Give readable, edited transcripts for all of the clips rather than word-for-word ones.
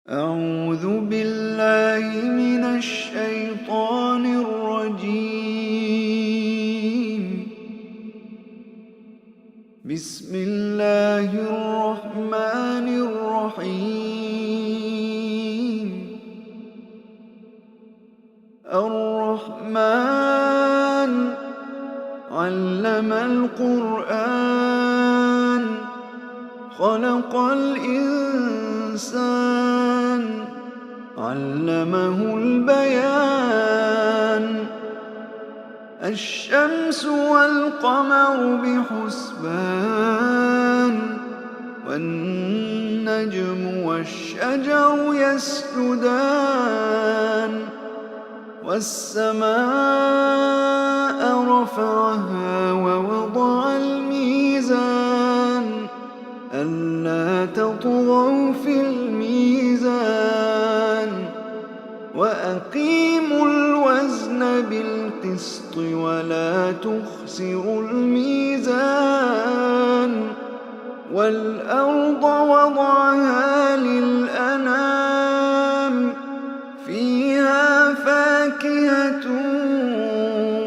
أعوذ بالله من الشيطان الرجيم. بسم الله الرحمن الرحيم. الرحمن علم القرآن خلق الإنسان علمه البيان. الشمس والقمر بحسبان والنجم والشجر يسجدان. والسماء رفعها ووضع الميزان ألا تطغوا في الميزان وأقيموا الوزن بالقسط ولا تخسروا الميزان. والأرض وضعها للأنام فيها فاكهة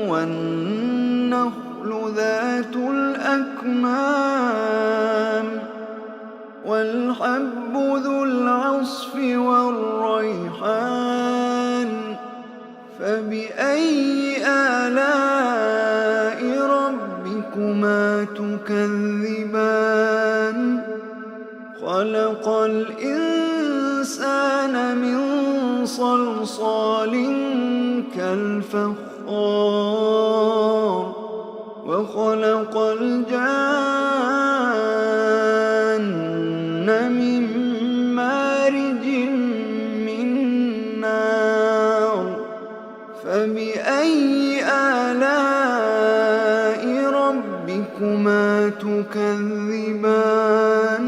والنخل ذات الأكمام والحب ذو العصف والريحان. فبأي آلاء ربكما تكذبان؟ خلق الإنسان من صلصال كالفخار وخلق الجان من مارج من نار. فبأي آلاء ربكما تكذبان؟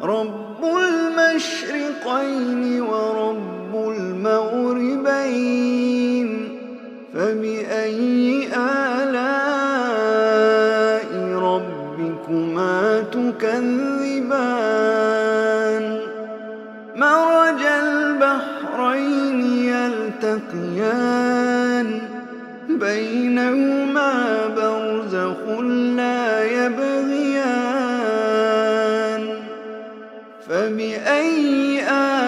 رب المشرقين ورب المغربين. فبأي آلاء ربكما تكذبان؟ مرج البحرين يلتقيان بينهما برزخ لا يبغيان. فبأي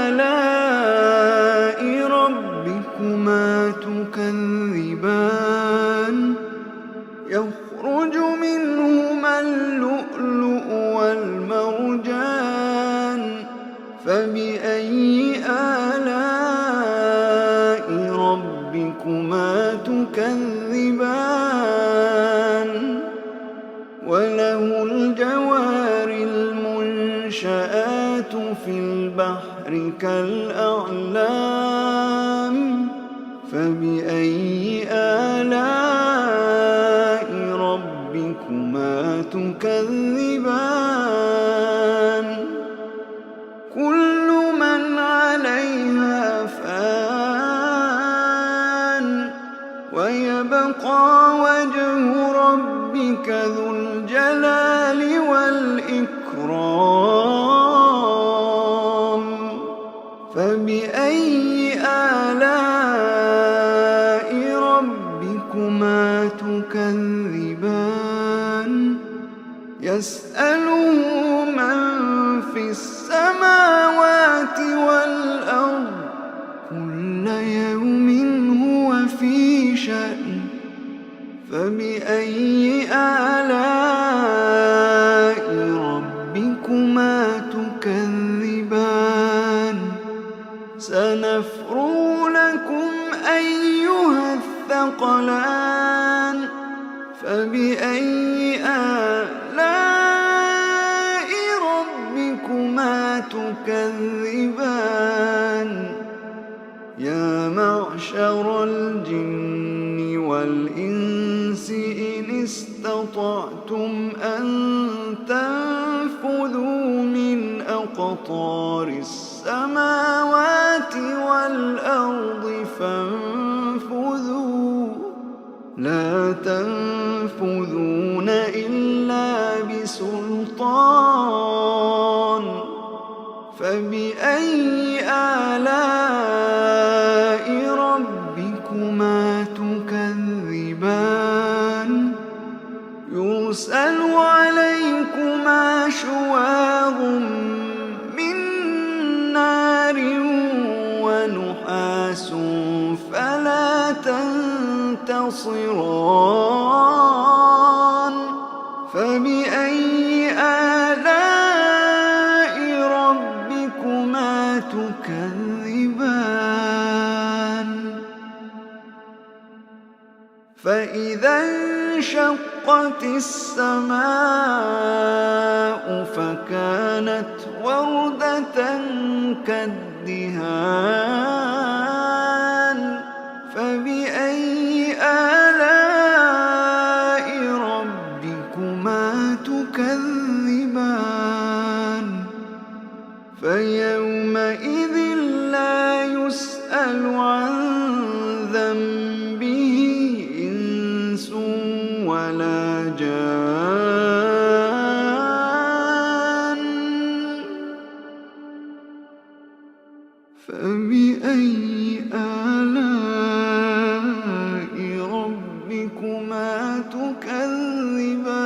آلاء ربكما تكذبان؟ يخرج منهما اللؤلؤ والمرجان. فبأي آلاء ربكما تكذبان؟ وله الجوار المنشآت في البحر كالأعلام. فبأي آلاء ربكما تكذبان؟ كل من عليها فان ويبقى وجه ربك ذو الجلال والإكرام. فبأي آلاء ربكما تكذبان؟ يسأله من في السماوات والأرض كل يوم هو في شأن. فبأي آلاء ربكما تكذبان؟ سنفرغ لكم أيها الثقلان. فبأي آلاء ربكما تكذبان؟ يا معشر الجن والإنس إن استطعتم أن تنفذوا من أقطار السماوات والأرض فانفذوا لا تنفذون إلا بسلطان. فبأي فلا تنتصران فبأي آلاء ربكما تكذبان فإذا انشقت السماء فكانت وردة كالدهان فبأي آلاء ربكما تكذبان فيومئذ لا يسأل عن ذنبه إنس ولا جان فبأي آلاء ربكما تكذبان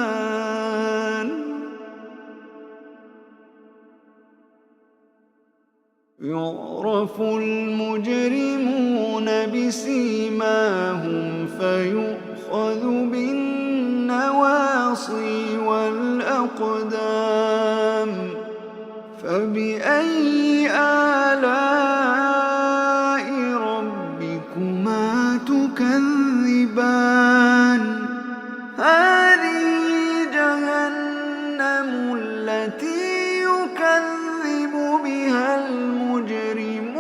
يعرف المجرمون بسيماهم فيؤخذ بالنواصي والأقدام فبأي آلاء ربكما تكذبان هذه جهنم التي يكذب بها المجرمون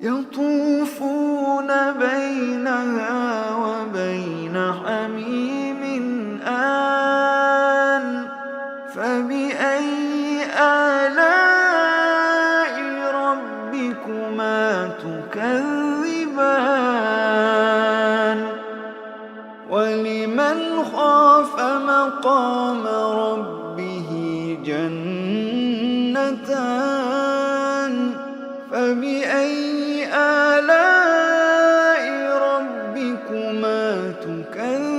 يطوفون بينها وبين حميم آن فبأي آلاء ربكما تكذبان ولمن خاف مقام ربه جنتان فبأي آلاء ربكما تكذبان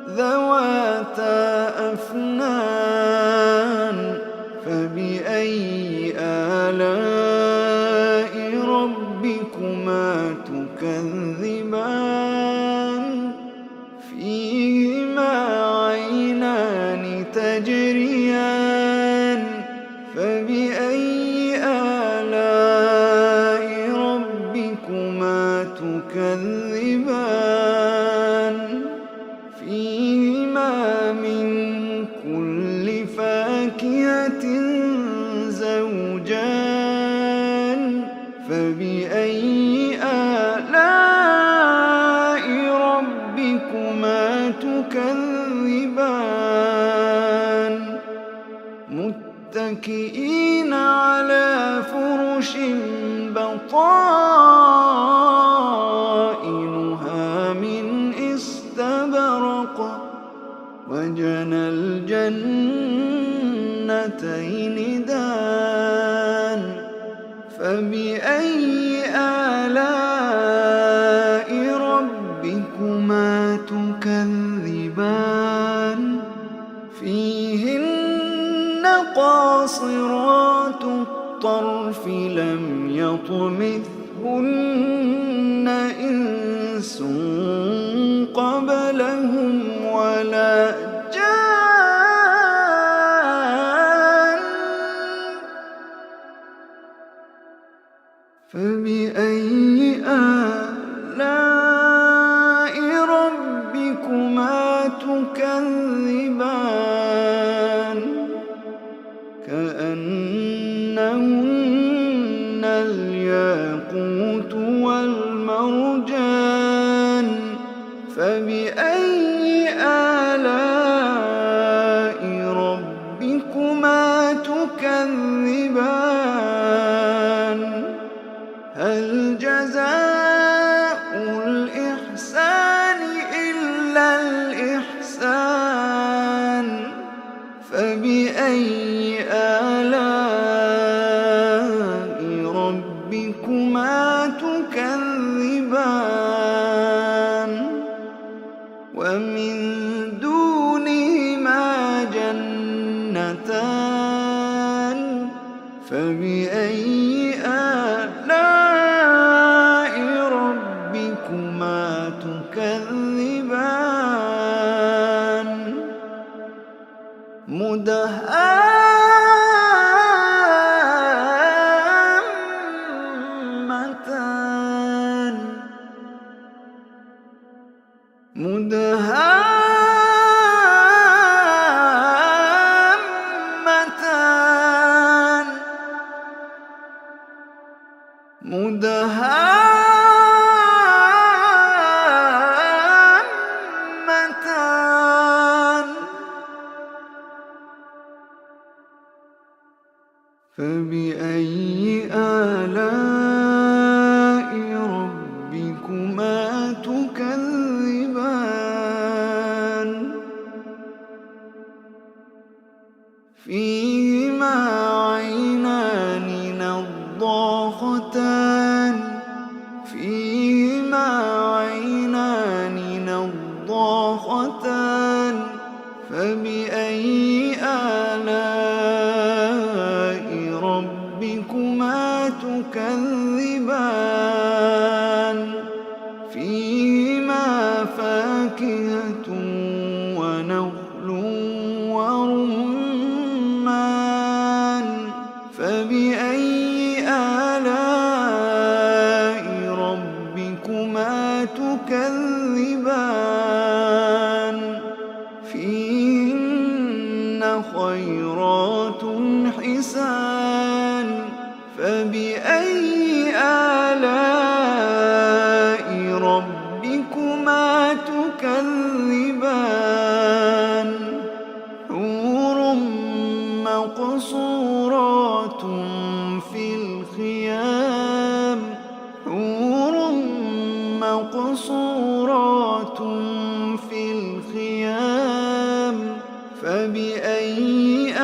ذواتا أفنان فبأي آلاء ربكما تكذبان فيهما عينان تجريان فبأي آلاء ربكما تكذبان فيهما من كل فاكهة زوجان فبأي آلاء ربكما تكذبان متكئين على فرش بطائنها من استبرق وجنى الجنتين دان فبأي آلاء ربكما تكذبان فيهن قاصرات الطرف لم يطمثهن إنس قبلهم ولا جان فبأي آلاء ربكما تكذبان كأنهن الياقوت والمرجان فبأي آلاء ربكما تكذبان هل جزاء الإحسان إلا الإحسان فبأي آلاء ربكما تكذبان ومن دون فبأي آلاء ربكما تكذبان مدهامتان فبأي آلاء ربكما تكذبان فيهما عينان نضاختان فبأي آلاء ربكما تكذبان فيهما فاكهة ونخل ورمان فبأي آلاء ربكما تكذبان فيهن خيرات حسان فبأي آلاء ربكما تكذبان حور مقصورات في الخيام فبأي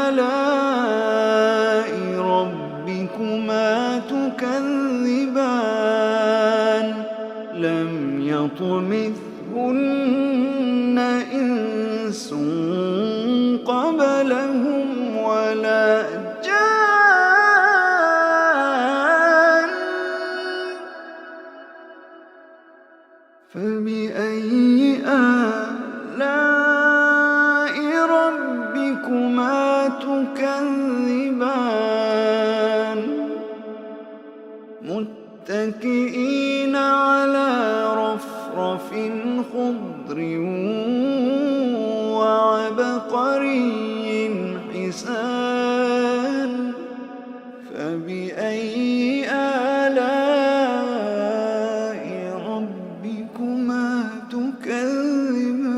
آلاء ربكما تكذبان لم يطمثهن إنس قبلهم ولا جان فبأي آلاء ربكما تكذبان متكئين على رفرف خضر وعبقري حسان فبأي آلاء ربكما تكذبان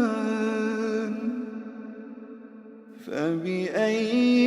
فبأي